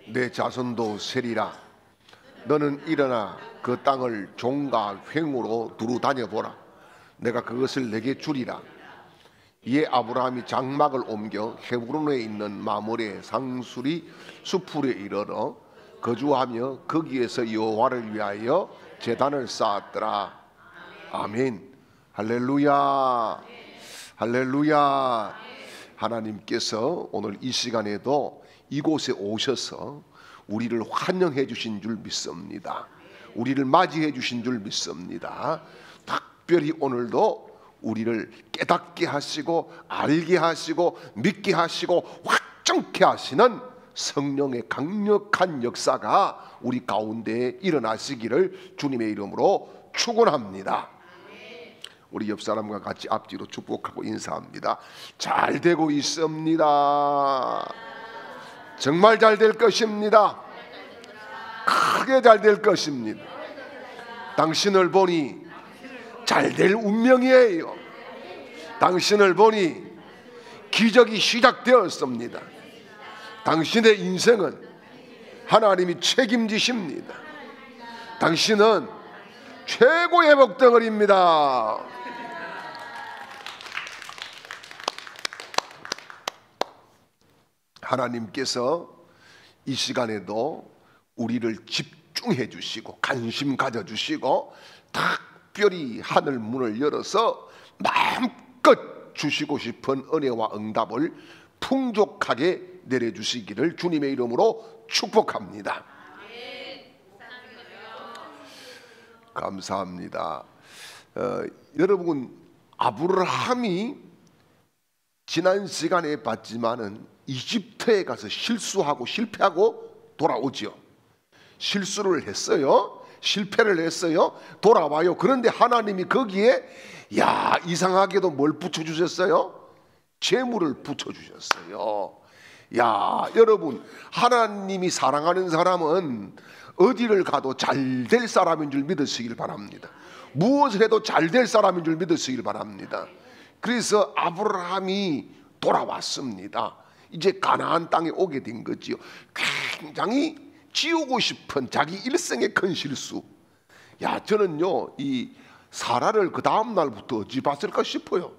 내 자손도 세리라. 너는 일어나 그 땅을 종과 횡으로 두루 다녀보라. 내가 그것을 내게 주리라. 이에 아브라함이 장막을 옮겨 헤브론에 있는 마므레 상수리 수풀에 이르러 거주하며 거기에서 여호와를 위하여 제단을 쌓았더라. 아멘. 할렐루야. 할렐루야. 하나님께서 오늘 이 시간에도 이곳에 오셔서 우리를 환영해 주신 줄 믿습니다. 우리를 맞이해 주신 줄 믿습니다. 특별히 오늘도 우리를 깨닫게 하시고 알게 하시고 믿게 하시고 확정케 하시는 성령의 강력한 역사가 우리 가운데에 일어나시기를 주님의 이름으로 축원합니다. 우리 옆 사람과 같이 앞뒤로 축복하고 인사합니다. 잘 되고 있습니다. 정말 잘 될 것입니다. 크게 잘 될 것입니다. 당신을 보니 잘 될 운명이에요. 당신을 보니 기적이 시작되었습니다. 당신의 인생은 하나님이 책임지십니다. 당신은 최고의 복덩어리입니다. 하나님께서 이 시간에도 우리를 집중해 주시고 관심 가져 주시고 특별히 하늘 문을 열어서 마음껏 주시고 싶은 은혜와 응답을 풍족하게 내려주시기를 주님의 이름으로 축복합니다. 감사합니다. 여러분, 아브라함이 지난 시간에 봤지만은 이집트에 가서 실수하고 실패하고 돌아오죠. 실수를 했어요. 실패를 했어요. 돌아와요. 그런데 하나님이 거기에 이상하게도 뭘 붙여주셨어요? 재물을 붙여주셨어요. 여러분, 하나님이 사랑하는 사람은 어디를 가도 잘 될 사람인 줄 믿으시길 바랍니다. 무엇을 해도 잘 될 사람인 줄 믿으시길 바랍니다. 그래서 아브라함이 돌아왔습니다. 이제 가나안 땅에 오게 된 거지요. 굉장히 지우고 싶은 자기 일생의 큰 실수. 저는요, 이 사라를 그 다음 날부터 어찌 봤을까 싶어요.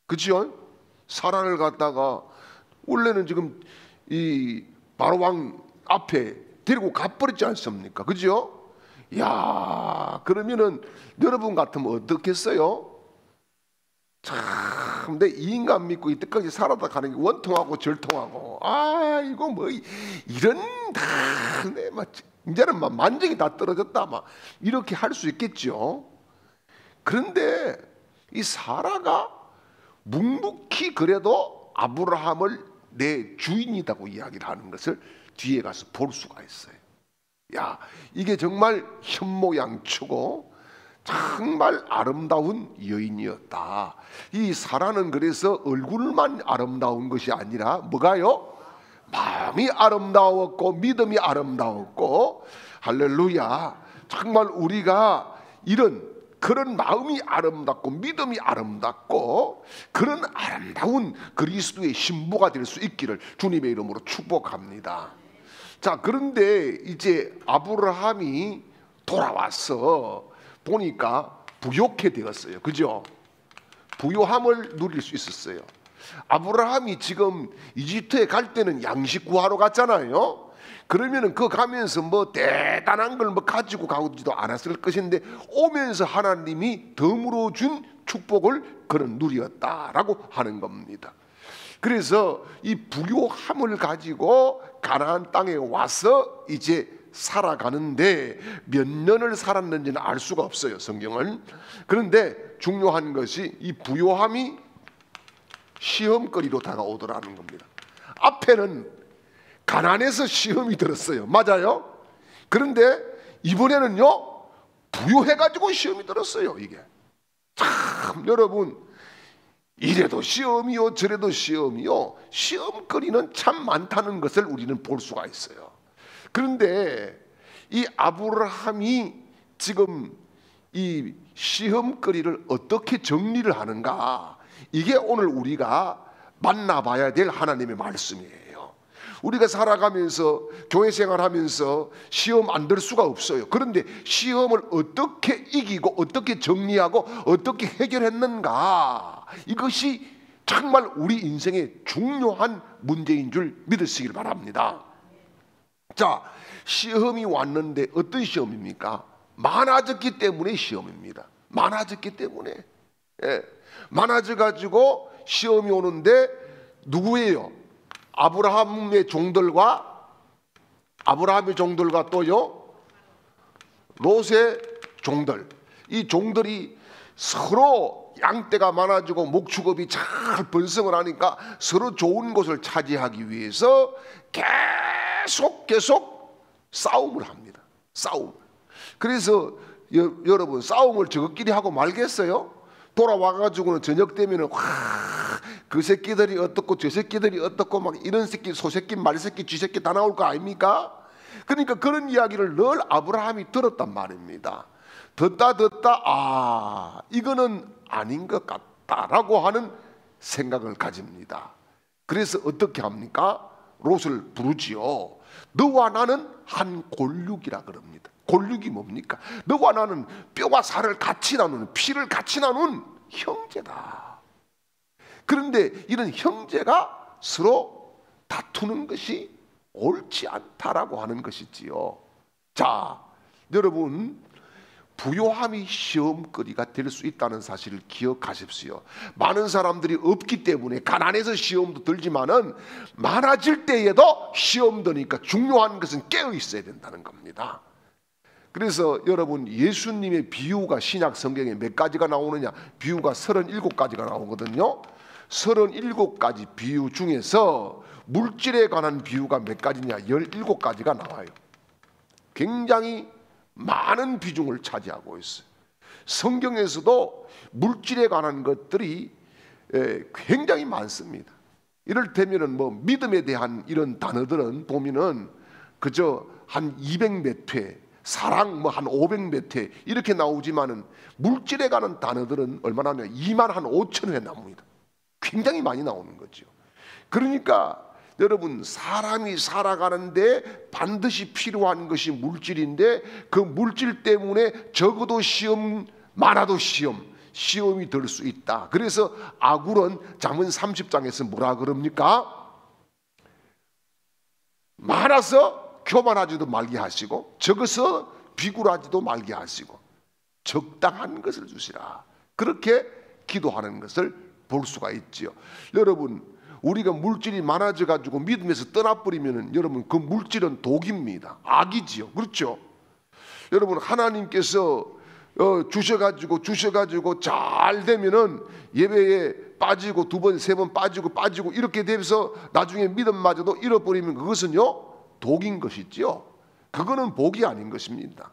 그치요? 사라를 갖다가 원래는 지금 이 바로 왕 앞에 데리고 가버렸지 않습니까? 그죠? 그러면은 여러분 같으면 어떻겠어요? 참, 내 이 인간 믿고 이때까지 살아다 가는 게 원통하고 절통하고, 이거 뭐 이런 이제는 막 만족이 다 떨어졌다, 막 이렇게 할 수 있겠죠. 그런데 이 사라가 묵묵히 그래도 아브라함을 내 주인이라고 이야기를 하는 것을 뒤에 가서 볼 수가 있어요. 이게 정말 현모양처고 정말 아름다운 여인이었다. 이 사라는 그래서 얼굴만 아름다운 것이 아니라 뭐가요? 마음이 아름다웠고 믿음이 아름다웠고, 할렐루야. 정말 우리가 그런 마음이 아름답고 믿음이 아름답고 그런 아름다운 그리스도의 신부가 될 수 있기를 주님의 이름으로 축복합니다. 자, 그런데 이제 아브라함이 돌아와서 보니까 부욕해 되었어요. 그죠? 부요함을 누릴 수 있었어요. 아브라함이 지금 이집트에 갈 때는 양식 구하러 갔잖아요. 그러면은 그 가면서 뭐 대단한 걸 뭐 가지고 가지도 않았을 것인데 오면서 하나님이 덤으로 준 축복을 그는 누렸다라고 하는 겁니다. 그래서 이 부요함을 가지고 가나안 땅에 와서 이제 살아가는데 몇 년을 살았는지는 알 수가 없어요, 성경은. 그런데 중요한 것이 이 부요함이 시험거리로 다가오더라는 겁니다. 앞에는 가난해서 시험이 들었어요. 맞아요? 그런데 이번에는요, 부유해가지고 시험이 들었어요. 이게 참, 여러분, 이래도 시험이요 저래도 시험이요, 시험거리는 참 많다는 것을 우리는 볼 수가 있어요. 그런데 이 아브라함이 지금 이 시험거리를 어떻게 정리를 하는가, 이게 오늘 우리가 만나봐야 될 하나님의 말씀이에요. 우리가 살아가면서 교회 생활하면서 시험 안 들 수가 없어요. 그런데 시험을 어떻게 이기고 어떻게 정리하고 어떻게 해결했는가, 이것이 정말 우리 인생의 중요한 문제인 줄 믿으시길 바랍니다. 자, 시험이 왔는데 어떤 시험입니까? 많아졌기 때문에 시험입니다. 많아졌기 때문에. 많아져 가지고 시험이 오는데 누구예요? 아브라함의 종들과 또요 롯의 종들. 이 종들이 서로 양떼가 많아지고 목축업이 잘 번성을 하니까 서로 좋은 곳을 차지하기 위해서 계속 싸움을 합니다. 싸움. 그래서 여러분, 싸움을 저것끼리 하고 말겠어요? 돌아와가지고는 저녁 되면은 그 새끼들이 어떻고 저 새끼들이 어떻고 막 이런 새끼, 소새끼, 말새끼, 쥐새끼 다 나올 거 아닙니까? 그러니까 그런 이야기를 늘 아브라함이 들었단 말입니다. 듣다 이거는 아닌 것 같다라고 하는 생각을 가집니다. 그래서 어떻게 합니까? 롯을 부르지요. 너와 나는 한 골육이라 그럽니다. 골육이 뭡니까? 너와 나는 뼈와 살을 같이 나누는, 피를 같이 나눈 형제다. 그런데 이런 형제가 서로 다투는 것이 옳지 않다라고 하는 것이지요. 자, 여러분, 부요함이 시험거리가 될 수 있다는 사실을 기억하십시오. 많은 사람들이 없기 때문에 가난해서 시험도 들지만은 많아질 때에도 시험 드니까 중요한 것은 깨어 있어야 된다는 겁니다. 그래서 여러분, 예수님의 비유가 신약 성경에 몇 가지가 나오느냐? 비유가 37가지가 나오거든요. 37가지 비유 중에서 물질에 관한 비유가 몇 가지냐? 17가지가 나와요. 굉장히 많은 비중을 차지하고 있어요. 성경에서도 물질에 관한 것들이 굉장히 많습니다. 이를테면은 뭐 믿음에 대한 이런 단어들은 보면은 그저 한 200몇 회, 사랑 뭐 한 500몇 회 이렇게 나오지만은 물질에 관한 단어들은 얼마나 하냐? 2만 한 5천 회 나옵니다. 굉장히 많이 나오는 거죠. 그러니까 여러분, 사람이 살아가는데 반드시 필요한 것이 물질인데 그 물질 때문에 적어도 시험, 많아도 시험이 될 수 있다. 그래서 아굴은 잠언 30장에서 뭐라 그럽니까? 많아서 교만하지도 말게 하시고 적어서 비굴하지도 말게 하시고 적당한 것을 주시라. 그렇게 기도하는 것을 볼 수가 있지요. 여러분, 우리가 물질이 많아져 가지고 믿음에서 떠나버리면은 여러분, 그 물질은 독입니다. 악이지요. 그렇죠? 여러분, 하나님께서 주셔가지고 잘 되면은 예배에 빠지고 2번, 3번 빠지고 이렇게 되면서 나중에 믿음마저도 잃어버리면 그것은요 독인 것이지요. 그거는 복이 아닌 것입니다.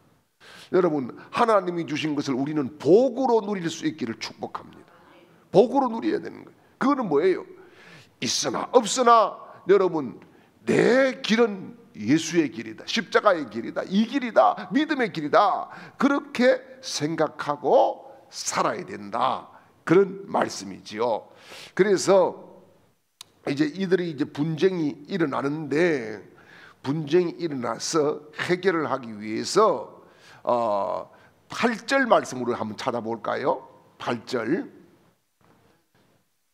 여러분, 하나님이 주신 것을 우리는 복으로 누릴 수 있기를 축복합니다. 복으로 누려야 되는 거예요. 그거는 뭐예요? 있으나 없으나 여러분, 내 길은 예수의 길이다, 십자가의 길이다, 이 길이다, 믿음의 길이다, 그렇게 생각하고 살아야 된다, 그런 말씀이지요. 그래서 이제 이들이 이제 분쟁이 일어나는데, 분쟁이 일어나서 해결을 하기 위해서 8절 말씀으로 한번 찾아볼까요? 8절,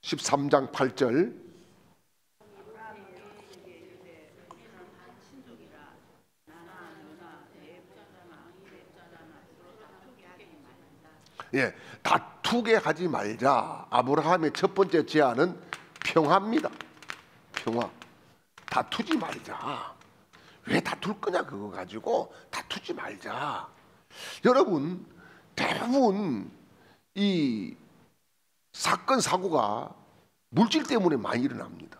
13장 8절. 예, 다투게 하지 말자. 아브라함의 첫 번째 제안은 평화입니다. 평화. 다투지 말자. 왜 다툴 거냐, 그거 가지고 다투지 말자. 여러분, 대부분 이 사건 사고가 물질 때문에 많이 일어납니다.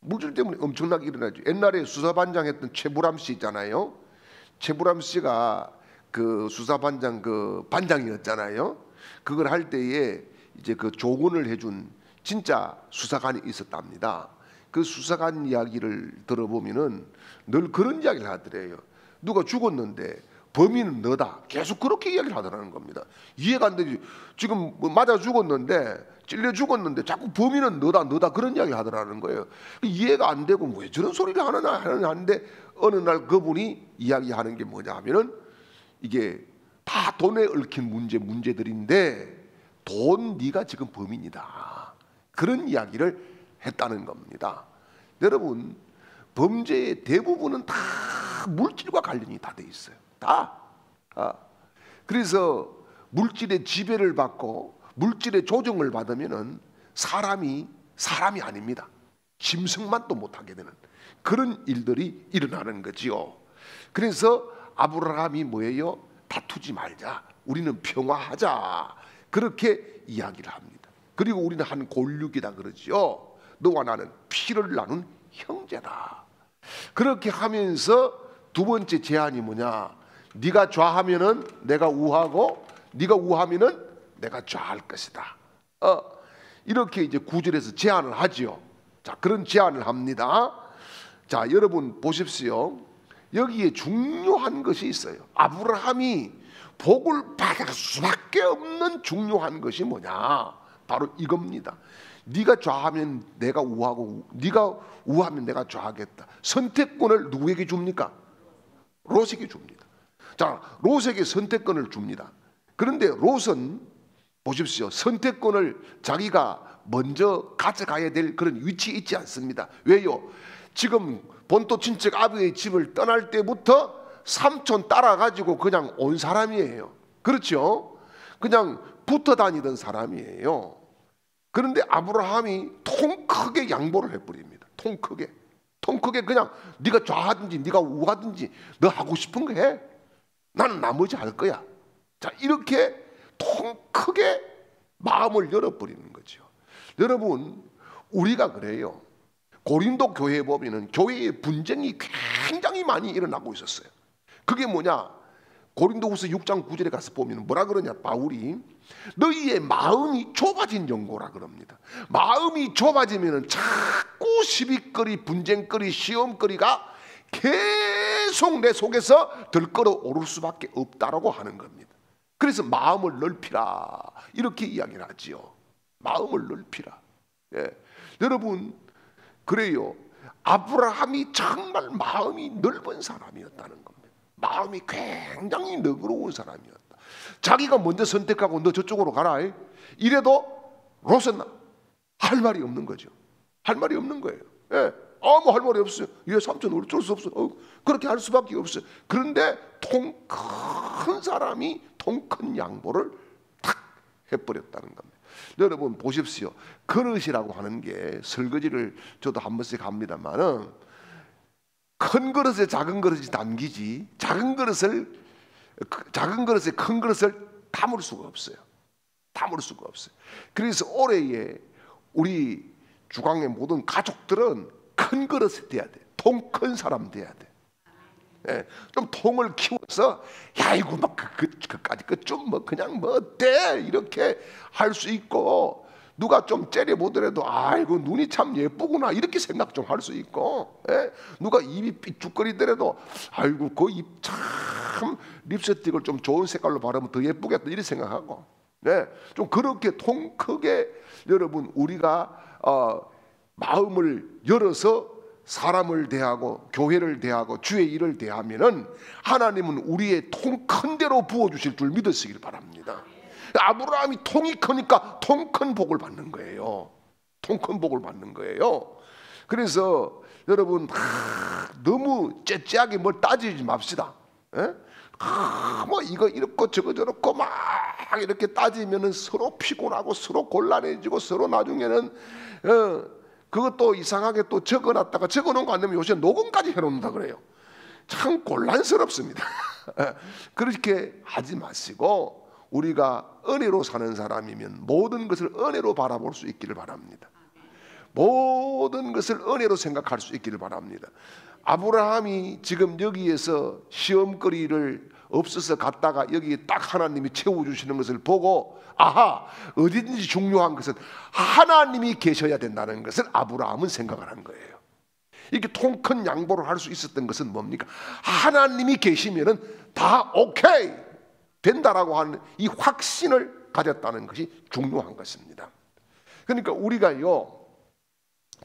물질 때문에 엄청나게 일어나죠. 옛날에 수사반장 했던 최불암 씨 있잖아요. 최불암 씨가 그 수사반장 그 반장이었잖아요. 그걸 할 때에 이제 그 조언을 해준 진짜 수사관이 있었답니다. 그 수사관 이야기를 들어보면은 늘 그런 이야기를 하더래요. 누가 죽었는데 범인은 너다. 계속 그렇게 이야기를 하더라는 겁니다. 이해가 안 되지. 지금 맞아 죽었는데 찔려 죽었는데 자꾸 범인은 너다 그런 이야기 하더라는 거예요. 이해가 안 되고 왜 저런 소리를 하느냐 하는데 어느 날 그분이 이야기하는 게 뭐냐 하면은 이게 다 돈에 얽힌 문제들인데 돈 네가 지금 범인이다. 그런 이야기를 했다는 겁니다. 여러분, 범죄의 대부분은 다 물질과 관련이 다 돼 있어요. 다. 그래서 물질의 지배를 받고 물질의 조정을 받으면은 사람이 아닙니다. 짐승만 또 못하게 되는 그런 일들이 일어나는 거지요. 그래서 아브라함이 뭐예요? 다투지 말자. 우리는 평화하자. 그렇게 이야기를 합니다. 그리고 우리는 한 골육이다 그러지요. 너와 나는 피를 나눈 형제다. 그렇게 하면서 두 번째 제안이 뭐냐? 네가 좌하면은 내가 우하고 네가 우하면은 내가 좌할 것이다. 이렇게 이제 9절에서 제안을 하지요. 자, 그런 제안을 합니다. 자, 여러분 보십시오. 여기에 중요한 것이 있어요. 아브라함이 복을 받을 수밖에 없는 중요한 것이 뭐냐? 바로 이겁니다. 네가 좌하면 내가 우하고 네가 우하면 내가 좌하겠다. 선택권을 누구에게 줍니까? 롯에게 줍니다. 자, 롯에게 선택권을 줍니다. 그런데 롯은 보십시오. 선택권을 자기가 먼저 가져가야 될 그런 위치에 있지 않습니다. 왜요? 지금 본토 친척 아비의 집을 떠날 때부터 삼촌 따라가지고 그냥 온 사람이에요. 그렇죠? 그냥 붙어 다니던 사람이에요. 그런데 아브라함이 통 크게 양보를 해버립니다. 통 크게 그냥 네가 좌하든지 네가 우하든지 너 하고 싶은 거 해. 나는 나머지 할 거야. 자, 이렇게 통 크게 마음을 열어버리는 거죠. 여러분, 우리가 그래요. 고린도 교회에 보면은 교회의 분쟁이 굉장히 많이 일어나고 있었어요. 그게 뭐냐? 고린도후서 6장 9절에 가서 보면 뭐라 그러냐? 바울이 너희의 마음이 좁아진 영고라 그럽니다. 마음이 좁아지면은 자꾸 시비거리, 분쟁거리, 시험거리가 계속 내 속에서 들끓어 오를 수밖에 없다라고 하는 겁니다. 그래서 마음을 넓히라 이렇게 이야기를 하지요. 마음을 넓히라. 예. 여러분, 그래요. 아브라함이 정말 마음이 넓은 사람이었다는 겁니다. 마음이 굉장히 너그러운 사람이었다. 자기가 먼저 선택하고 너 저쪽으로 가라. 이래도 롯은 할 말이 없는 거죠. 할 말이 없는 거예요. 예. 아무 할 말이 없어요. 얘 삼촌 어쩔 수 없어. 그렇게 할 수밖에 없어요. 그런데 통 큰 사람이 통 큰 양보를 탁 해버렸다는 겁니다. 여러분 보십시오. 그릇이라고 하는 게 설거지를 저도 한 번씩 합니다만은 큰 그릇에 작은 그릇이 담기지 작은 그릇에 큰 그릇을 담을 수가 없어요. 담을 수가 없어요. 그래서 올해에 우리 주강의 모든 가족들은 큰 그릇이 돼야 돼. 통 큰 사람 돼야 돼. 예, 좀 통을 키워서 야 이거 막 그까지 좀 뭐 그냥 뭐 어때 이렇게 할 수 있고 누가 좀 째려 보더라도 아이고 눈이 참 예쁘구나 이렇게 생각 좀 할 수 있고 예? 누가 입이 삐죽거리더라도 아이고 그 입 참 립스틱을 좀 좋은 색깔로 바르면 더 예쁘겠다 이렇게 생각하고 네, 좀 그렇게 통 크게 여러분 우리가 마음을 열어서 사람을 대하고 교회를 대하고 주의 일을 대하면은 하나님은 우리의 통 큰 대로 부어주실 줄 믿으시길 바랍니다. 아브라함이 통이 크니까 통 큰 복을 받는 거예요. 통 큰 복을 받는 거예요. 그래서 여러분 너무 째째하게 뭘 따지지 맙시다. 예? 뭐 이거 이렇고 저거 저렇고 막 이렇게 따지면은 서로 피곤하고 서로 곤란해지고 서로 나중에는 그것도 이상하게 또 적어놨다가 적어놓은 거 안 되면 요새 녹음까지 해놓는다 그래요. 참 곤란스럽습니다. 그렇게 하지 마시고 우리가 은혜로 사는 사람이면 모든 것을 은혜로 바라볼 수 있기를 바랍니다. 모든 것을 은혜로 생각할 수 있기를 바랍니다. 아브라함이 지금 여기에서 시험거리를 없어서 갔다가 여기 딱 하나님이 채워주시는 것을 보고 아하 어디든지 중요한 것은 하나님이 계셔야 된다는 것을 아브라함은 생각을 한 거예요. 이렇게 통 큰 양보를 할 수 있었던 것은 뭡니까? 하나님이 계시면은 다 오케이 된다라고 하는 이 확신을 가졌다는 것이 중요한 것입니다. 그러니까 우리가요,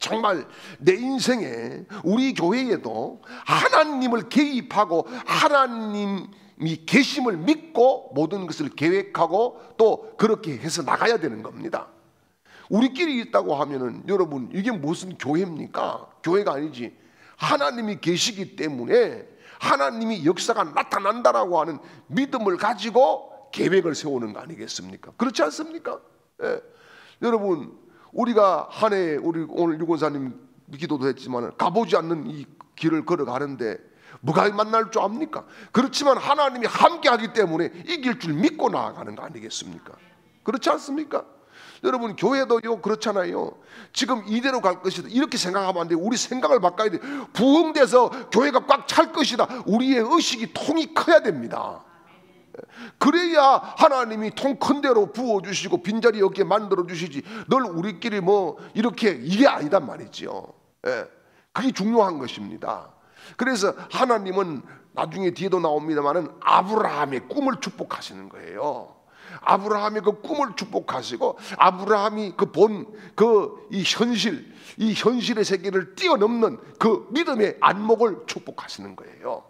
정말 내 인생에 우리 교회에도 하나님을 개입하고 하나님이 계심을 믿고 모든 것을 계획하고 또 그렇게 해서 나가야 되는 겁니다. 우리끼리 있다고 하면은 여러분 이게 무슨 교회입니까? 교회가 아니지. 하나님이 계시기 때문에 하나님이 역사가 나타난다라고 하는 믿음을 가지고 계획을 세우는 거 아니겠습니까? 그렇지 않습니까? 예. 여러분 우리가 한 해 우리 오늘 유권사님 기도도 했지만 가보지 않는 이 길을 걸어가는데 뭐가 만날 줄 압니까? 그렇지만 하나님이 함께하기 때문에 이길 줄 믿고 나아가는 거 아니겠습니까? 그렇지 않습니까? 여러분 교회도요 그렇잖아요. 지금 이대로 갈 것이다 이렇게 생각하면 안 돼요. 우리 생각을 바꿔야 돼요. 부흥돼서 교회가 꽉 찰 것이다. 우리의 의식이 통이 커야 됩니다. 그래야 하나님이 통 큰 대로 부어주시고 빈자리 없게 만들어주시지 늘 우리끼리 뭐 이렇게 이게 아니단 말이죠. 예, 그게 중요한 것입니다. 그래서 하나님은 나중에 뒤에도 나옵니다마는 아브라함의 꿈을 축복하시는 거예요. 아브라함의 그 꿈을 축복하시고 아브라함이 이 현실의 세계를 뛰어넘는 그 믿음의 안목을 축복하시는 거예요.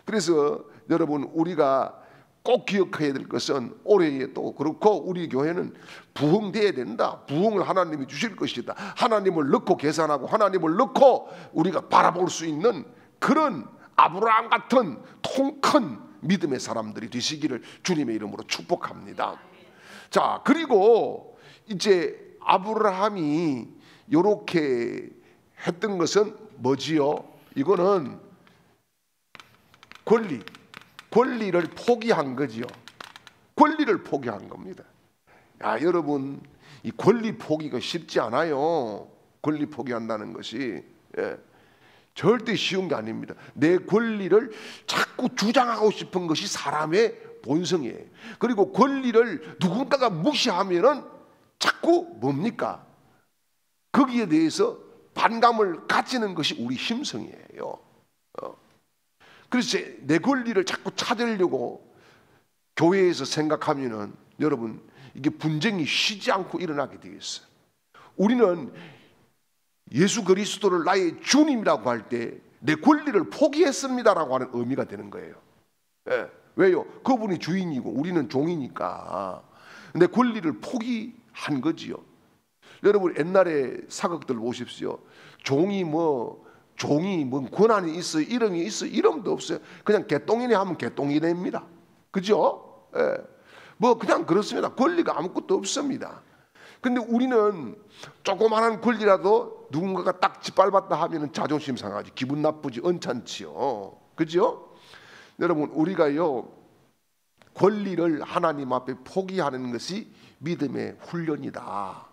그래서 여러분 우리가 꼭 기억해야 될 것은 올해에도 그렇고 우리 교회는 부흥돼야 된다. 부흥을 하나님이 주실 것이다. 하나님을 넣고 계산하고 하나님을 넣고 우리가 바라볼 수 있는 그런 아브라함 같은 통 큰 믿음의 사람들이 되시기를 주님의 이름으로 축복합니다. 자, 그리고 이제 아브라함이 이렇게 했던 것은 뭐지요? 이거는 권리를 포기한 거지요. 권리를 포기한 겁니다. 야, 여러분 이 권리 포기가 쉽지 않아요. 권리 포기한다는 것이 절대 쉬운 게 아닙니다. 내 권리를 자꾸 주장하고 싶은 것이 사람의 본성이에요. 그리고 권리를 누군가가 무시하면은 자꾸 뭡니까? 거기에 대해서 반감을 가지는 것이 우리 심성이에요. 그래서 내 권리를 자꾸 찾으려고 교회에서 생각하면은 여러분 이게 분쟁이 쉬지 않고 일어나게 되겠어요. 우리는 예수 그리스도를 나의 주님이라고 할 때 내 권리를 포기했습니다라고 하는 의미가 되는 거예요. 왜요? 그분이 주인이고 우리는 종이니까 내 권리를 포기한 거지요. 여러분 옛날에 사극들 보십시오. 종이 뭐 권한이 있어요, 이름이 있어요, 이름도 없어요. 그냥 개똥이네 하면 개똥이네입니다. 그죠? 뭐 그냥 그렇습니다. 권리가 아무것도 없습니다. 근데 우리는 조그마한 권리라도 누군가가 딱 짓밟았다 하면 자존심 상하지, 기분 나쁘지, 언짢지요. 그죠? 여러분 우리가요 권리를 하나님 앞에 포기하는 것이 믿음의 훈련이다.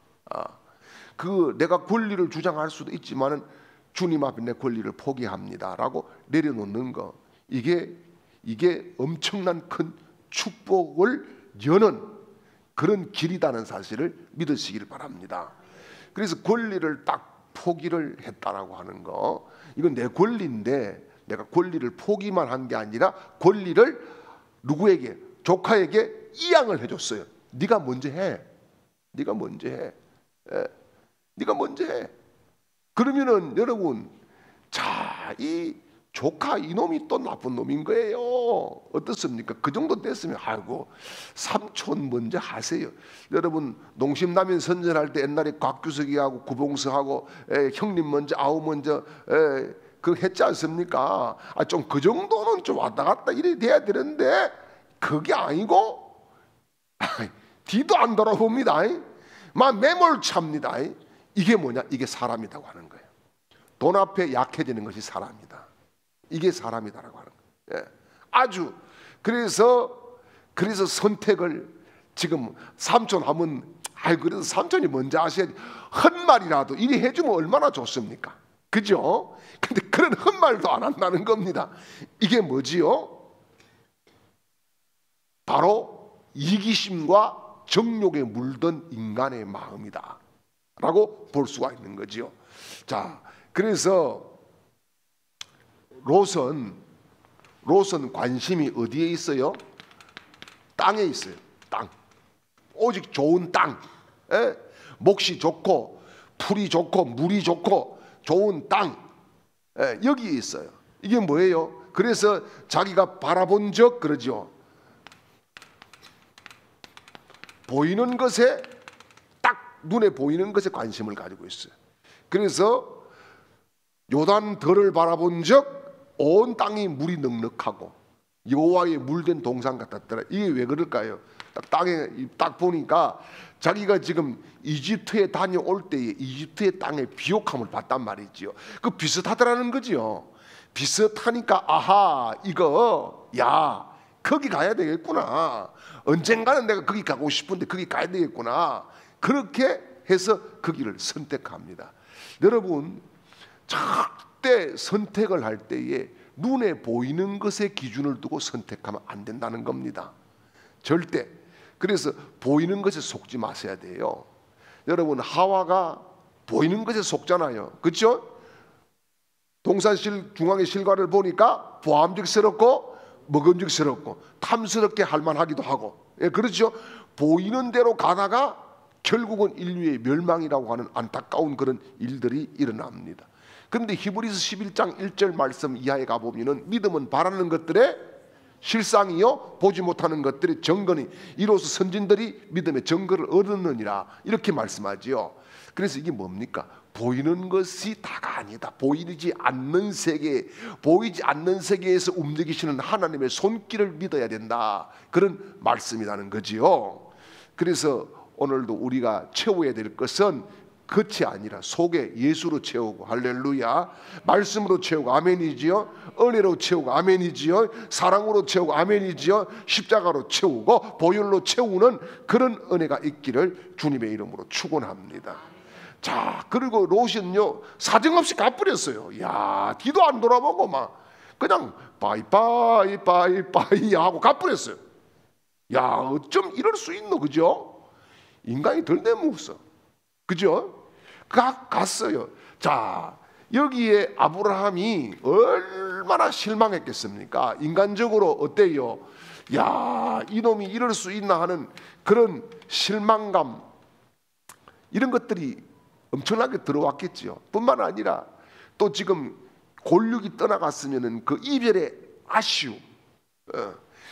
내가 권리를 주장할 수도 있지만은 주님 앞에 내 권리를 포기합니다라고 내려놓는 거, 이게 엄청난 큰 축복을 여는 그런 길이라는 사실을 믿으시길 바랍니다. 그래서 권리를 딱 포기를 했다라고 하는 거, 이건 내 권리인데 내가 권리를 포기만 한 게 아니라 권리를 누구에게? 조카에게 이양을 해줬어요. 네가 먼저 해. 네가 먼저 해. 네가 먼저 해. 그러면은 여러분, 자, 이 조카 이놈이 또 나쁜 놈인 거예요. 어떻습니까? 그 정도 됐으면 아이고 삼촌 먼저 하세요. 여러분 농심라면 선전할 때 옛날에 곽규석이하고 구봉서하고 형님 먼저 아우 먼저 그거 했지 않습니까? 좀 그 정도는 좀 왔다 갔다 이래 돼야 되는데 그게 아니고 뒤도 안 돌아봅니다. 막 매몰찹니다. 이게 뭐냐? 이게 사람이라고 하는 거예요. 돈 앞에 약해지는 것이 사람이다. 이게 사람이다라고 하는 거예요. 아주 그래서 선택을 지금 삼촌 하면 그래도 삼촌이 먼저 하셔야지. 헛말이라도 이리 해주면 얼마나 좋습니까? 그죠? 근데 그런 헛말도 안 한다는 겁니다. 이게 뭐지요? 바로 이기심과 정욕에 물든 인간의 마음이다 라고 볼 수가 있는 거지요. 자, 그래서 롯은 관심이 어디에 있어요? 땅에 있어요. 땅. 오직 좋은 땅. 몫이 좋고 풀이 좋고 물이 좋고 좋은 땅, 여기에 있어요. 이게 뭐예요? 그래서 자기가 바라본 적 그러죠. 보이는 것에, 딱 눈에 보이는 것에 관심을 가지고 있어요. 그래서 요단더를 바라본 적 온 땅이 물이 넉넉하고 여호와의 물된 동산 같았더라. 이게 왜 그럴까요? 땅에 딱 보니까 자기가 지금 이집트에 다녀올 때에 이집트의 땅에 비옥함을 봤단 말이지요. 그 비슷하더라는 거지요. 비슷하니까 아하, 이거 야 거기 가야 되겠구나. 언젠가는 내가 거기 가고 싶은데 거기 가야 되겠구나. 그렇게 해서 거기를 선택합니다. 여러분, 절대 선택을 할 때에 눈에 보이는 것에 기준을 두고 선택하면 안 된다는 겁니다. 절대. 그래서 보이는 것에 속지 마셔야 돼요. 여러분, 하와가 보이는 것에 속잖아요. 그렇죠? 동산 중앙의 실과를 보니까 보암직스럽고 먹음직스럽고 탐스럽게 할만하기도 하고, 그렇죠? 보이는 대로 가다가 결국은 인류의 멸망이라고 하는 안타까운 그런 일들이 일어납니다. 그런데 히브리서 11장 1절 말씀 이하에 가보면은 믿음은 바라는 것들의 실상이요 보지 못하는 것들의 증거니 이로써 선진들이 믿음의 증거를 얻었느니라, 이렇게 말씀하지요. 그래서 이게 뭡니까? 보이는 것이 다가 아니다. 보이지 않는 세계, 보이지 않는 세계에서 움직이시는 하나님의 손길을 믿어야 된다, 그런 말씀이라는 거지요. 그래서 오늘도 우리가 채워야 될 것은 겉이 아니라 속에 예수로 채우고, 할렐루야, 말씀으로 채우고, 아멘이지요. 은혜로 채우고, 아멘이지요. 사랑으로 채우고, 아멘이지요. 십자가로 채우고 보혈로 채우는 그런 은혜가 있기를 주님의 이름으로 축원합니다. 자, 그리고 롯은요 사정없이 가버렸어요. 야, 뒤도 안 돌아보고 막 그냥 바이바이 바이바이 하고 가버렸어요. 야, 어쩜 이럴 수 있노, 그죠? 인간이 덜 내무었어, 그죠? 갔어요. 자, 여기에 아브라함이 얼마나 실망했겠습니까? 인간적으로 어때요? 야, 이놈이 이럴 수 있나 하는 그런 실망감, 이런 것들이 엄청나게 들어왔겠지요. 뿐만 아니라 또 지금 골육이 떠나갔으면은 그 이별의 아쉬움.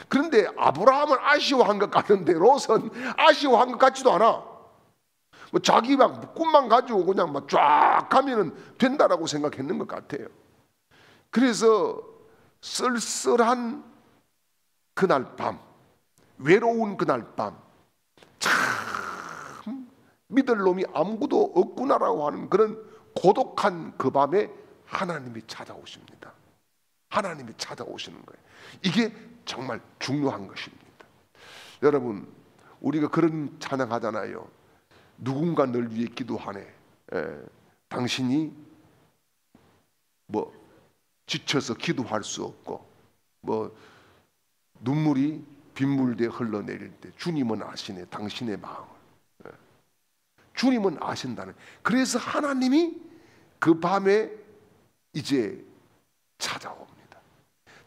그런데 아브라함은 아쉬워한 것 같은데 롯은 아쉬워한 것 같지도 않아. 뭐 자기 막 꿈만 가지고 그냥 막 쫙 가면은 된다라고 생각했는 것 같아요. 그래서 쓸쓸한 그날 밤, 외로운 그날 밤, 참 믿을 놈이 아무도 없구나라고 하는 그런 고독한 그 밤에 하나님이 찾아오십니다. 하나님이 찾아오시는 거예요. 이게 정말 중요한 것입니다. 여러분, 우리가 그런 찬양하잖아요. 누군가 널 위해 기도하네. 당신이 뭐 지쳐서 기도할 수 없고 뭐 눈물이 빗물대 흘러내릴 때 주님은 아시네, 당신의 마음을. 주님은 아신다는. 그래서 하나님이 그 밤에 이제 찾아옵니다.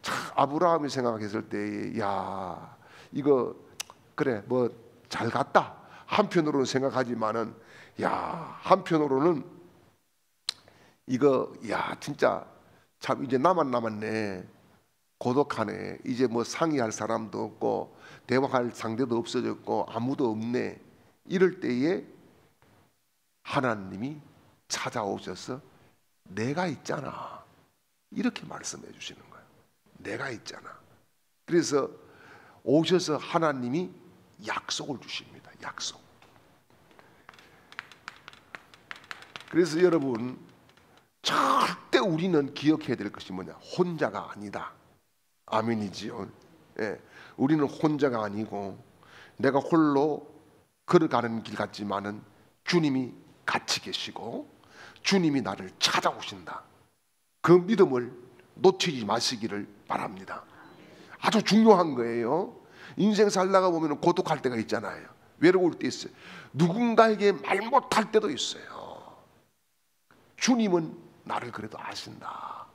참 아브라함이 생각했을 때, 야, 이거 그래 뭐 잘 갔다 한편으로는 생각하지만은, 야, 한편으로는 이거, 야, 진짜 참 이제 나만 남았네, 고독하네, 이제 뭐 상의할 사람도 없고 대화할 상대도 없어졌고 아무도 없네. 이럴 때에 하나님이 찾아오셔서 내가 있잖아, 이렇게 말씀해 주시는 거예요. 내가 있잖아. 그래서 오셔서 하나님이 약속을 주십니다. 약속. 그래서 여러분, 절대 우리는 기억해야 될 것이 뭐냐? 혼자가 아니다. 아멘이지요. 예, 우리는 혼자가 아니고 내가 홀로 걸어가는 길 같지만은 주님이 같이 계시고 주님이 나를 찾아오신다. 그 믿음을 놓치지 마시기를 바랍니다. 아주 중요한 거예요. 인생 살다가 보면 고독할 때가 있잖아요. 외로울 때 있어요. 누군가에게 말 못할 때도 있어요. 주님은 나를 그래도 아신다.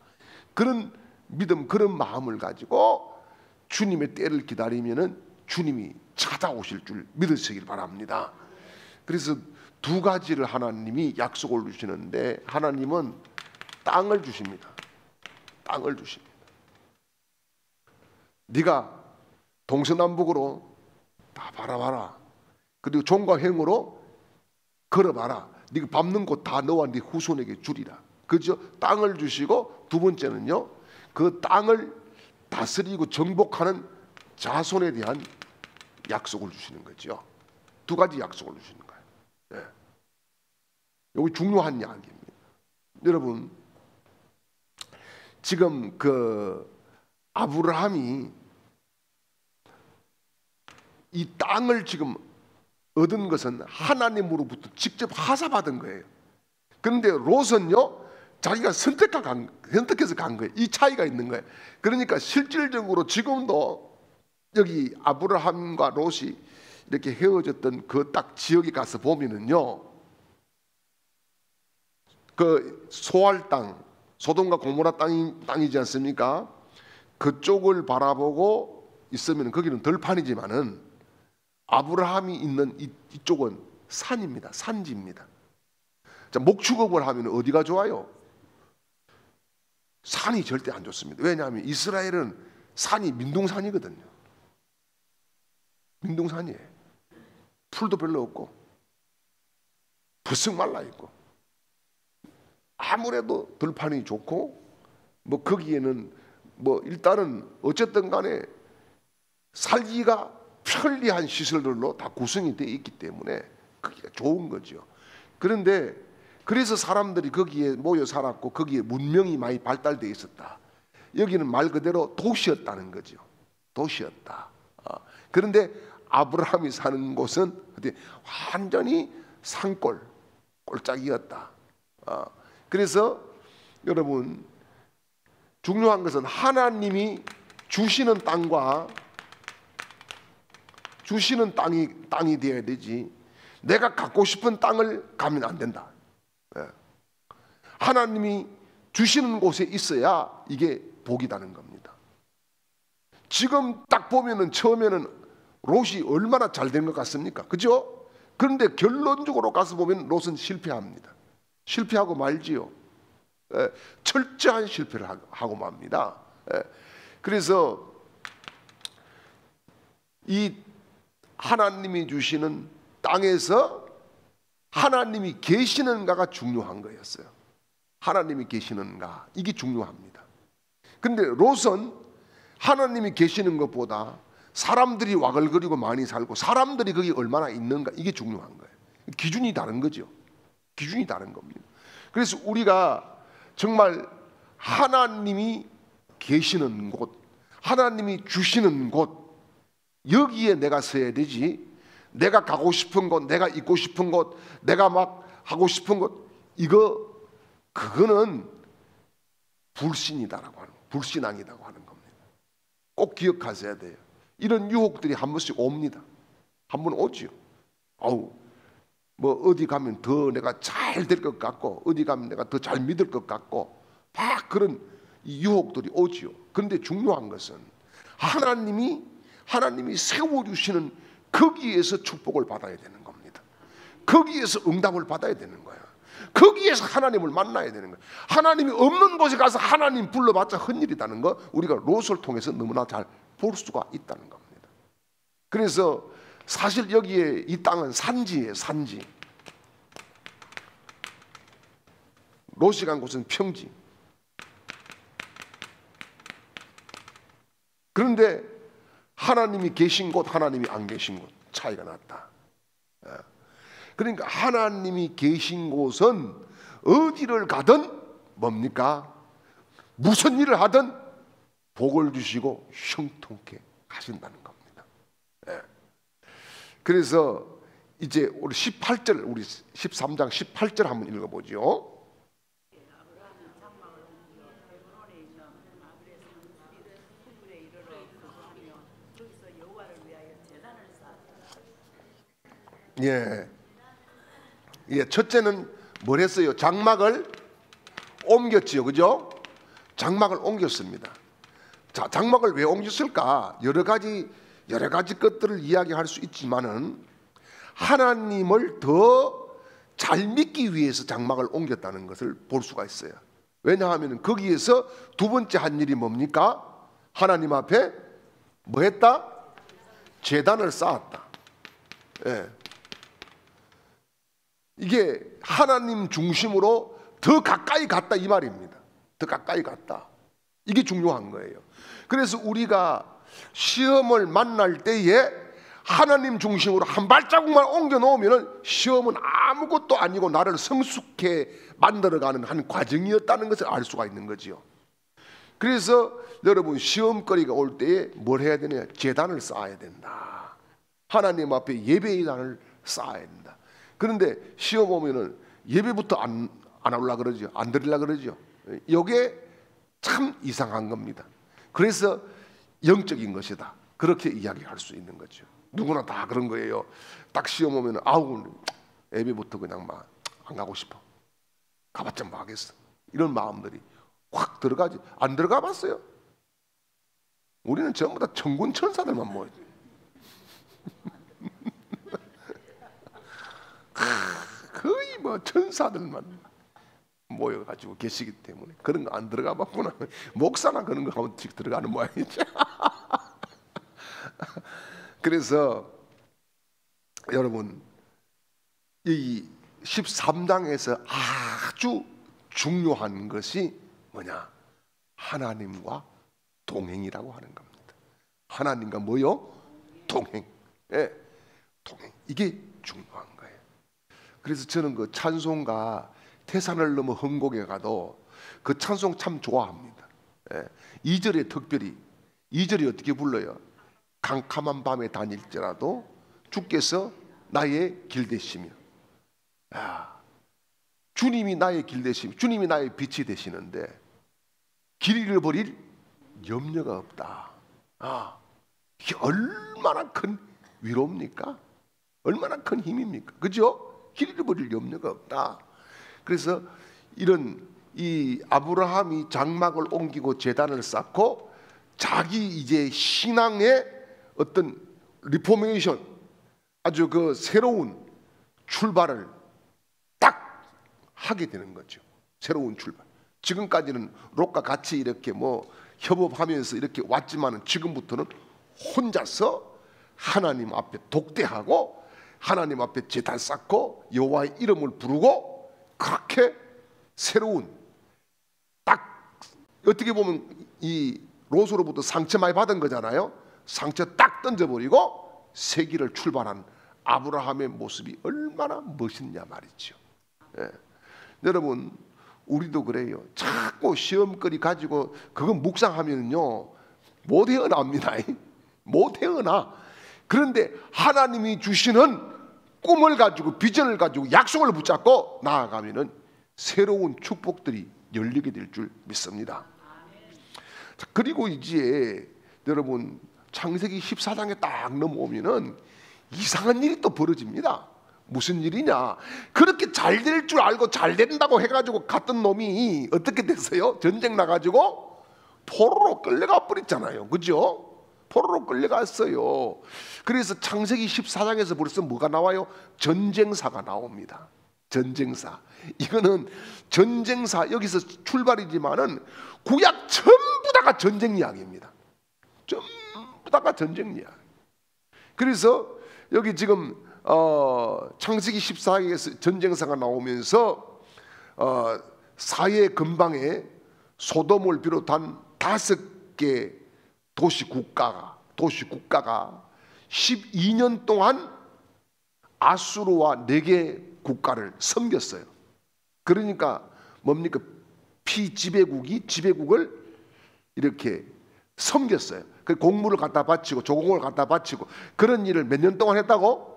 그런 믿음, 그런 마음을 가지고 주님의 때를 기다리면은 주님이 찾아오실 줄 믿으시길 바랍니다. 그래서 두 가지를 하나님이 약속을 주시는데, 하나님은 땅을 주십니다. 땅을 주십니다. 네가 동서남북으로 다 바라봐라. 그리고 종과 행으로 걸어봐라. 네가 밟는 곳 다 너와 네 후손에게 주리라. 그죠? 땅을 주시고, 두 번째는요, 그 땅을 다스리고 정복하는 자손에 대한 약속을 주시는 거죠. 두 가지 약속을 주시는 거예요. 네. 여기 중요한 이야기입니다. 여러분, 지금 그 아브라함이 이 땅을 지금 얻은 것은 하나님으로부터 직접 하사받은 거예요. 그런데 롯은요, 자기가 선택해서 간 거예요. 이 차이가 있는 거예요. 그러니까 실질적으로 지금도 여기 아브라함과 롯이 이렇게 헤어졌던 그 딱 지역에 가서 보면은요, 그 소알 땅, 소돔과 고모라 땅이지 않습니까? 그쪽을 바라보고 있으면 거기는 들판이지만은 아브라함이 있는 이쪽은 산입니다. 산지입니다. 자, 목축업을 하면 어디가 좋아요? 산이 절대 안 좋습니다. 왜냐하면 이스라엘은 산이 민둥산이거든요. 민둥산이에요. 풀도 별로 없고 부쩍 말라 있고, 아무래도 들판이 좋고, 뭐 거기에는 뭐 일단은 어쨌든 간에 살기가 편리한 시설들로 다 구성이 되어 있기 때문에 거기가 좋은 거죠. 그런데 그래서 사람들이 거기에 모여 살았고, 거기에 문명이 많이 발달되어 있었다. 여기는 말 그대로 도시였다는 거죠. 도시였다. 그런데 아브라함이 사는 곳은 완전히 산골, 꼴짝이었다. 그래서 여러분, 중요한 것은 하나님이 주시는 땅과 주시는 땅이 되어야 되지, 내가 갖고 싶은 땅을 가면 안 된다. 하나님이 주시는 곳에 있어야 이게 복이라는 겁니다. 지금 딱 보면은 처음에는 롯이 얼마나 잘 된 것 같습니까? 그죠? 그런데 결론적으로 가서 보면 롯은 실패합니다. 실패하고 말지요. 철저한 실패를 하고 맙니다. 그래서 이 하나님이 주시는 땅에서 하나님이 계시는가가 중요한 거였어요. 하나님이 계시는가, 이게 중요합니다. 근데 롯은 하나님이 계시는 것보다 사람들이 와글거리고 많이 살고 사람들이 거기 얼마나 있는가, 이게 중요한 거예요. 기준이 다른 거죠. 기준이 다른 겁니다. 그래서 우리가 정말 하나님이 계시는 곳, 하나님이 주시는 곳, 여기에 내가 서야 되지, 내가 가고 싶은 곳, 내가 있고 싶은 곳, 내가 막 하고 싶은 곳, 그거는 불신이다라고 하는, 불신앙이라고 하는 겁니다. 꼭 기억하셔야 돼요. 이런 유혹들이 한 번씩 옵니다. 한 번 오지요. 뭐 어디 가면 더 내가 잘 될 것 같고, 어디 가면 내가 더 잘 믿을 것 같고, 막 그런 유혹들이 오지요. 그런데 중요한 것은 하나님이 세워주시는 거기에서 축복을 받아야 되는 겁니다. 거기에서 응답을 받아야 되는 거예요. 거기에서 하나님을 만나야 되는 거예요. 하나님이 없는 곳에 가서 하나님 불러봤자 헛일이라는 거, 우리가 롯을 통해서 너무나 잘 볼 수가 있다는 겁니다. 그래서 사실 여기에 이 땅은 산지예요. 산지. 롯이 간 곳은 평지. 그런데 하나님이 계신 곳, 하나님이 안 계신 곳, 차이가 났다. 그러니까 하나님이 계신 곳은 어디를 가든 뭡니까? 무슨 일을 하든 복을 주시고 형통케 하신다는 겁니다. 그래서 이제 우리 18절, 우리 13장 18절 한번 읽어보죠. 첫째는 뭘 했어요? 장막을 옮겼지요. 그죠? 장막을 옮겼습니다. 자, 장막을 왜 옮겼을까? 여러 가지 것들을 이야기할 수 있지만은 하나님을 더 잘 믿기 위해서 장막을 옮겼다는 것을 볼 수가 있어요. 왜냐하면 거기에서 두 번째 한 일이 뭡니까? 하나님 앞에 뭐 했다? 제단을 쌓았다. 예. 이게 하나님 중심으로 더 가까이 갔다 이 말입니다. 더 가까이 갔다. 이게 중요한 거예요. 그래서 우리가 시험을 만날 때에 하나님 중심으로 한 발자국만 옮겨 놓으면 시험은 아무것도 아니고 나를 성숙해 만들어가는 한 과정이었다는 것을 알 수가 있는 거지요. 그래서 여러분 시험거리가 올 때에 뭘 해야 되냐? 제단을 쌓아야 된다. 하나님 앞에 예배의 단을 쌓아야 된다. 그런데 시험 오면은 예배부터 안 하려고 그러죠. 안 드리려고 그러죠. 이게 참 이상한 겁니다. 그래서 영적인 것이다. 그렇게 이야기할 수 있는 거죠. 누구나 다 그런 거예요. 딱 시험 오면 아우 예배부터 그냥 막 안 가고 싶어. 가봤자 뭐 하겠어. 이런 마음들이 확 들어가지. 안 들어가 봤어요? 우리는 전부 다 천군 천사들만 모여요. 거의 뭐 천사들만 모여가지고 계시기 때문에 그런 거 안 들어가 봤구나. 목사나 그런 거 하면 들어가는 모양이죠. 그래서 여러분 이 13장에서 아주 중요한 것이 뭐냐? 하나님과 동행이라고 하는 겁니다. 하나님과 뭐요? 동행. 예, 동행. 이게 중요한 거예요. 그래서 저는 그 찬송가 태산을 넘어 흥곡에 가도 그 찬송 참 좋아합니다. 예, 2절에 특별히 2절이 어떻게 불러요? 캄캄한 밤에 다닐지라도 주께서 나의 길 되시며, 주님이 나의 길 되시며 주님이 나의 빛이 되시는데 길 잃어버릴 염려가 없다. 이게 얼마나 큰 위로입니까? 얼마나 큰 힘입니까? 그죠? 길 잃어버릴 염려가 없다. 그래서 이런 이 아브라함이 장막을 옮기고 제단을 쌓고 자기 이제 신앙의 어떤 리포메이션, 아주 그 새로운 출발을 딱 하게 되는 거죠. 새로운 출발. 지금까지는 롯과 같이 이렇게 뭐 협업하면서 이렇게 왔지만은 지금부터는 혼자서 하나님 앞에 독대하고 하나님 앞에 제단 쌓고 여호와의 이름을 부르고 그렇게 새로운 딱 어떻게 보면 이 롯으로부터 상처 많이 받은 거잖아요. 상처 딱 던져버리고 새 길을 출발한 아브라함의 모습이 얼마나 멋있냐 말이죠. 예. 여러분 우리도 그래요. 자꾸 시험거리 가지고 그거 묵상하면요 못 헤어납니다. 못 헤어나. 그런데 하나님이 주시는 꿈을 가지고 비전을 가지고 약속을 붙잡고 나아가면은 새로운 축복들이 열리게 될 줄 믿습니다. 자, 그리고 이제 여러분 창세기 14장에 딱 넘어오면은 이상한 일이 또 벌어집니다. 무슨 일이냐? 그렇게 잘 될 줄 알고 잘 된다고 해가지고 갔던 놈이 어떻게 됐어요? 전쟁 나가지고 포로로 끌려가 버렸잖아요. 그죠? 포로로 끌려갔어요. 그래서 창세기 14장에서 벌써 뭐가 나와요? 전쟁사가 나옵니다. 전쟁사. 이거는 전쟁사, 여기서 출발이지만은 구약 전부 다가 전쟁 이야기입니다. 전부 다가 전쟁 이야기. 그래서 여기 지금 창세기 14장에서 전쟁사가 나오면서 사해 근방에 소돔을 비롯한 5개 도시 국가가 12년 동안 아수르와 4개 국가를 섬겼어요. 그러니까 뭡니까? 지배국을 이렇게 섬겼어요. 그 곡물을 갖다 바치고 조공을 갖다 바치고 그런 일을 몇 년 동안 했다고?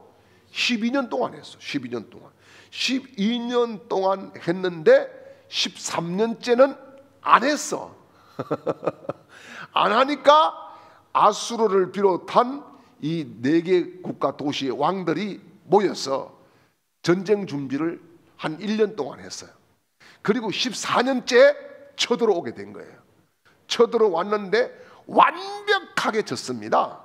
12년 동안 했어. 12년 동안. 12년 동안 했는데 13년째는 안 했어. 안 하니까 아수르를 비롯한 이 4개 국가 도시의 왕들이 모여서 전쟁 준비를 한 1년 동안 했어요. 그리고 14년째 쳐들어오게 된 거예요. 쳐들어왔는데 완벽하게 졌습니다.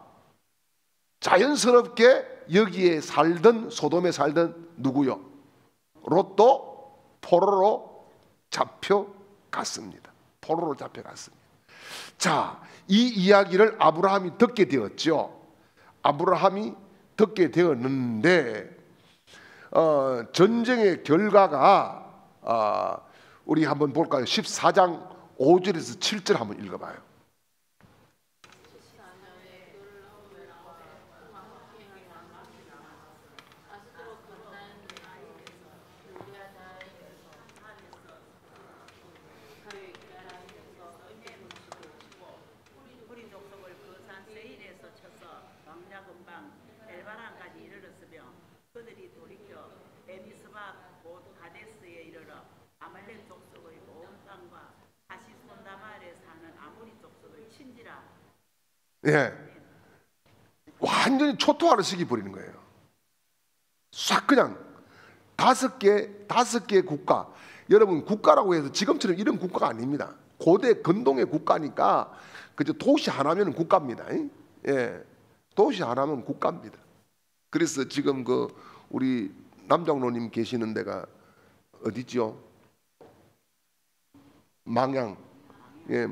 자연스럽게 여기에 살던 소돔에 살던 누구요? 롯도 포로로 잡혀갔습니다. 포로로 잡혀갔습니다. 자, 이 이야기를 아브라함이 듣게 되었죠. 아브라함이 듣게 되었는데 전쟁의 결과가 우리 한번 볼까요? 14장 5절에서 7절 한번 읽어봐요. 예, 완전히 초토화를 시켜버리는 거예요. 싹 그냥 다섯 개 국가. 여러분, 국가라고 해서 지금처럼 이런 국가가 아닙니다. 고대 근동의 국가니까 그저 도시 하나면 국가입니다. 예, 도시 하나면 국가입니다. 그래서 지금 그 우리 남장로님 계시는 데가 어디죠? 망양. 예,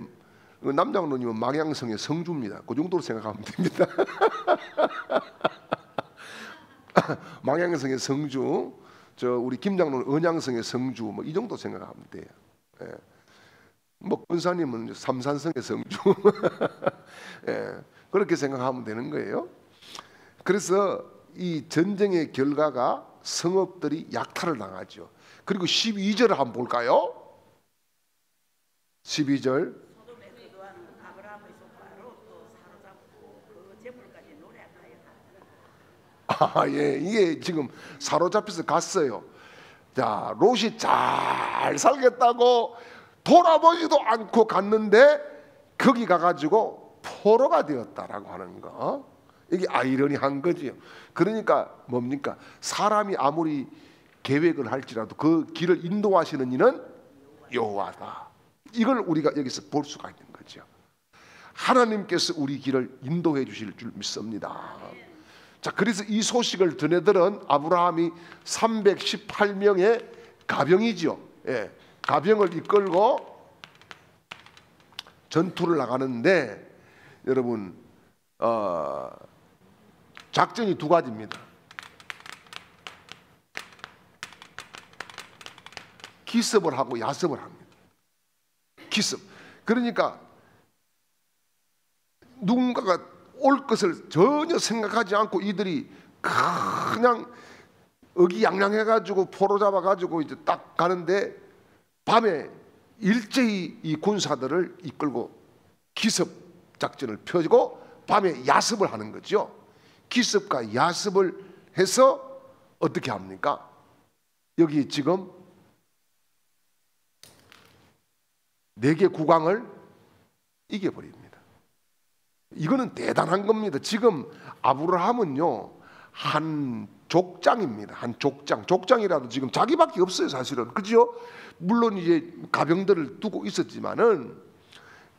남장로님은 망양성의 성주입니다. 그 정도로 생각하면 됩니다. 망양성의 성주, 저 우리 김장로는 언양성의 성주, 뭐 이 정도 생각하면 돼요. 예. 뭐 권사님은 삼산성의 성주, 예. 그렇게 생각하면 되는 거예요. 그래서 이 전쟁의 결과가 성읍들이 약탈을 당하죠. 그리고 12절을 한번 볼까요? 12절. 예, 이게 지금 사로잡혀서 갔어요. 자, 롯이 잘 살겠다고 돌아보지도 않고 갔는데 거기 가가지고 포로가 되었다라고 하는 거. 이게 아이러니한 거지요. 그러니까 뭡니까? 사람이 아무리 계획을 할지라도 그 길을 인도하시는 이는 여호와다. 이걸 우리가 여기서 볼 수가 있는 거죠. 하나님께서 우리 길을 인도해 주실 줄 믿습니다. 자, 그래서 이 소식을 전해들은 아브라함이 318명의 가병이죠. 예, 가병을 이끌고 전투를 나가는데 여러분 작전이 두 가지입니다. 기습을 하고 야습을 합니다. 기습. 그러니까 누군가가 올 것을 전혀 생각하지 않고 이들이 그냥 의기양양해가지고 포로 잡아가지고 이제 딱 가는데 밤에 일제히 이 군사들을 이끌고 기습 작전을 펴고 밤에 야습을 하는 거죠. 기습과 야습을 해서 어떻게 합니까? 여기 지금 4개 국왕을 이겨버립니다. 이거는 대단한 겁니다. 지금 아브라함은요 한 족장입니다. 한 족장. 족장이라도 지금 자기밖에 없어요, 사실은. 그죠? 물론 이제 가병들을 두고 있었지만은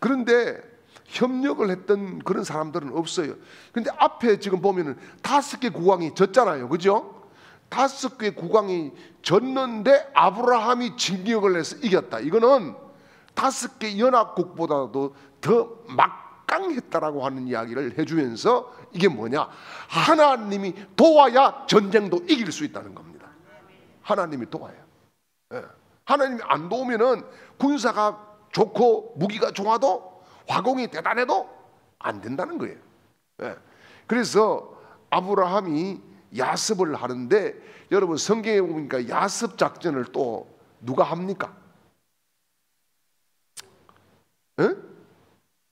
그런데 협력을 했던 그런 사람들은 없어요. 근데 앞에 지금 보면은 5개 국왕이 졌잖아요. 그죠? 5개 국왕이 졌는데 아브라함이 진격을 해서 이겼다. 이거는 5개 연합국보다도 더 막강했다라고 하는 이야기를 해주면서 이게 뭐냐? 하나님이 도와야 전쟁도 이길 수 있다는 겁니다. 하나님이 도와야. 예. 하나님이 안 도우면은 군사가 좋고 무기가 좋아도 화공이 대단해도 안 된다는 거예요. 예. 그래서 아브라함이 야습을 하는데 여러분 성경에 보니까 야습 작전을 또 누가 합니까? 예?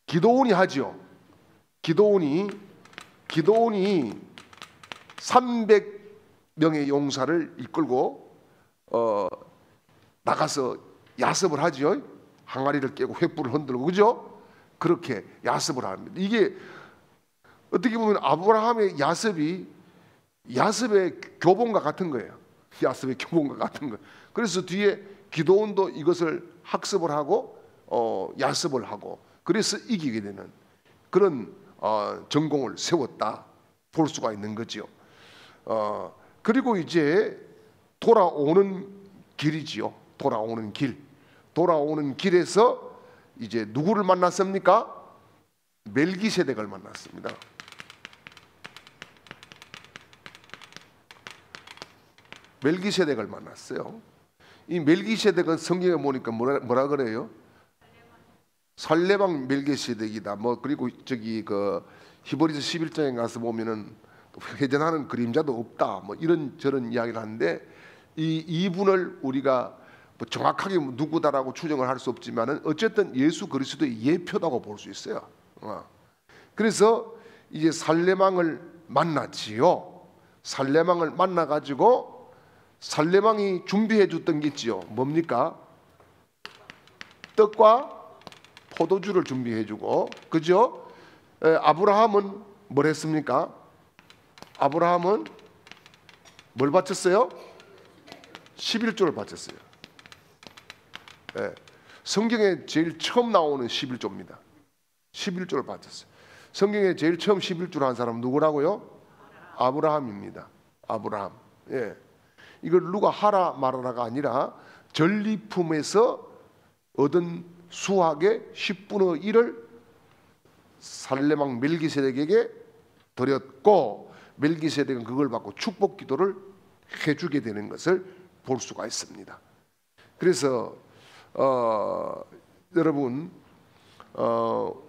기드온이 하죠. 기드온이 300명의 용사를 이끌고 나가서 야습을 하죠. 항아리를 깨고 횃불을 흔들고, 그죠? 그렇게 야습을 합니다. 이게 어떻게 보면 아브라함의 야습의 교본과 같은 거예요. 야습의 교본과 같은 거예요. 그래서 뒤에 기드온도 이것을 학습을 하고 야습을 하고 그래서 이기게 되는 그런 전공을 세웠다 볼 수가 있는 거죠. 그리고 이제 돌아오는 길이지요. 돌아오는 길. 돌아오는 길에서 이제 누구를 만났습니까? 멜기세덱을 만났습니다. 멜기세덱을 만났어요. 이 멜기세덱은 성경에 보니까 뭐라 그래요? 살레방 멜기세덱이다. 뭐 그리고 저기 그 히브리서 11장에 가서 보면은 회전하는 그림자도 없다. 뭐 이런 저런 이야기를 하는데 이분을 우리가 뭐 정확하게 누구다라고 추정을 할 수 없지만은 어쨌든 예수 그리스도의 예표다고 볼 수 있어요. 그래서 이제 살레망을 만났지요. 살레망을 만나 가지고 살레망이 준비해 줬던 게 있지요. 뭡니까? 떡과 포도주를 준비해 주고, 그죠? 아브라함은 뭘 했습니까? 아브라함은 뭘 바쳤어요? 11조를 바쳤어요. 성경에 제일 처음 나오는 11조입니다. 11조를 바쳤어요. 성경에 제일 처음 11조를 한 사람은 누구라고요? 아브라함입니다. 아브라함. 예. 이걸 누가 하라 말하라가 아니라 전리품에서 얻은 수확의 10분의 1을 살레망 멜기세덱에게 드렸고, 멜기세덱은 그걸 받고 축복 기도를 해주게 되는 것을 볼 수가 있습니다. 그래서 여러분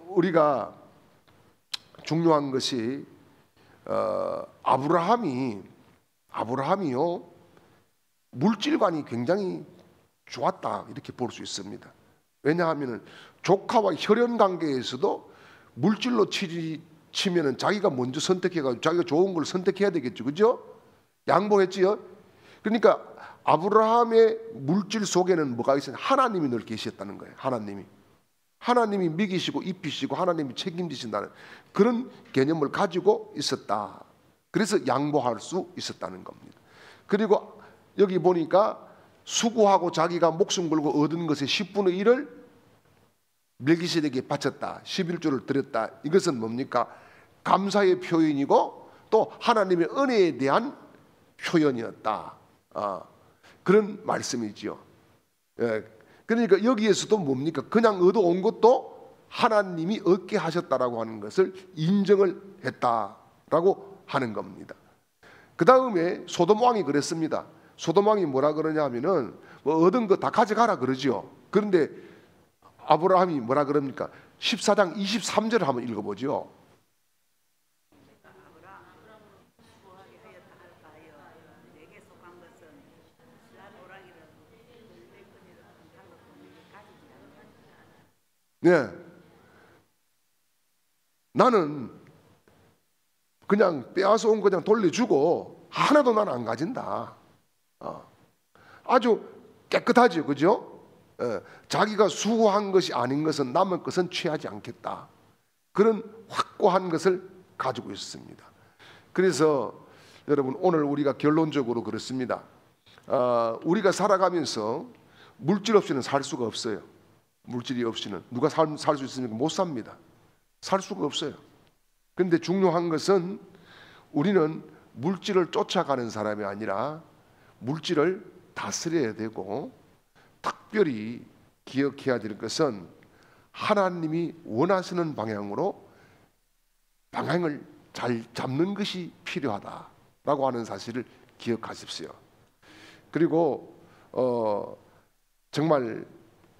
우리가 중요한 것이 아브라함이요 물질관이 굉장히 좋았다 이렇게 볼 수 있습니다. 왜냐하면 조카와 혈연 관계에서도 물질로 치면은 자기가 먼저 선택해가지고 자기가 좋은 걸 선택해야 되겠죠, 그죠? 양보했지요. 그러니까 아브라함의 물질 속에는 뭐가 있어요? 하나님이 늘 계셨다는 거예요. 하나님이 먹이시고 입히시고 하나님이 책임지신다는 그런 개념을 가지고 있었다. 그래서 양보할 수 있었다는 겁니다. 그리고 여기 보니까 수고하고 자기가 목숨 걸고 얻은 것의 10분의 1을 멜기세덱에게 바쳤다. 11조를 드렸다. 이것은 뭡니까? 감사의 표현이고 또 하나님의 은혜에 대한 표현이었다. 그런 말씀이지요. 그러니까 여기에서도 뭡니까? 그냥 얻어온 것도 하나님이 얻게 하셨다라고 하는 것을 인정을 했다라고 하는 겁니다. 그 다음에 소돔 왕이 그랬습니다. 소돔 왕이 뭐라 그러냐 하면은 뭐 얻은 거 다 가져가라 그러지요. 그런데 아브라함이 뭐라 그럽니까? 14장 23절을 한번 읽어보죠. 네, 나는 그냥 빼앗아 온 거 그냥 돌려주고 하나도 나는 안 가진다. 아주 깨끗하죠, 그죠? 자기가 수고한 것이 아닌 것은 남의 것은 취하지 않겠다. 그런 확고한 것을 가지고 있습니다. 그래서 여러분 오늘 우리가 결론적으로 그렇습니다. 우리가 살아가면서 물질 없이는 살 수가 없어요. 물질이 없이는 누가 살 수 있으니까 못 삽니다. 살 수가 없어요. 그런데 중요한 것은 우리는 물질을 쫓아가는 사람이 아니라 물질을 다스려야 되고, 특별히 기억해야 될 것은 하나님이 원하시는 방향으로 방향을 잘 잡는 것이 필요하다라고 하는 사실을 기억하십시오. 그리고 정말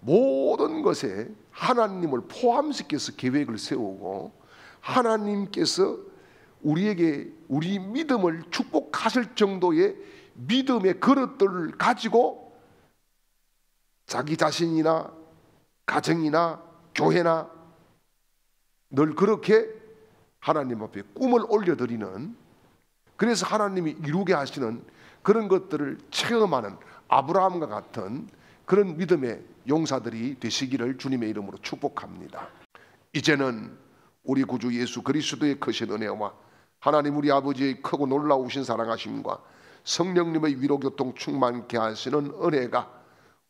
모든 것에 하나님을 포함시켜서 계획을 세우고 하나님께서 우리에게 우리 믿음을 축복하실 정도의 믿음의 그릇들을 가지고 자기 자신이나 가정이나 교회나 늘 그렇게 하나님 앞에 꿈을 올려드리는, 그래서 하나님이 이루게 하시는 그런 것들을 체험하는 아브라함과 같은 그런 믿음의 용사들이 되시기를 주님의 이름으로 축복합니다. 이제는 우리 구주 예수 그리스도의 크신 은혜와 하나님 우리 아버지의 크고 놀라우신 사랑하심과 성령님의 위로교통 충만케 하시는 은혜가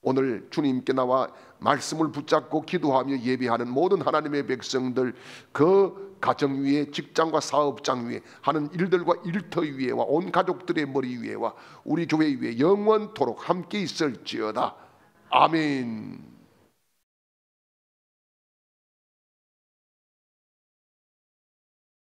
오늘 주님께 나와 말씀을 붙잡고 기도하며 예배하는 모든 하나님의 백성들, 그 가정 위에, 직장과 사업장 위에 하는 일들과 일터 위에와 온 가족들의 머리 위에와 우리 교회 위에 영원토록 함께 있을지어다. 아멘.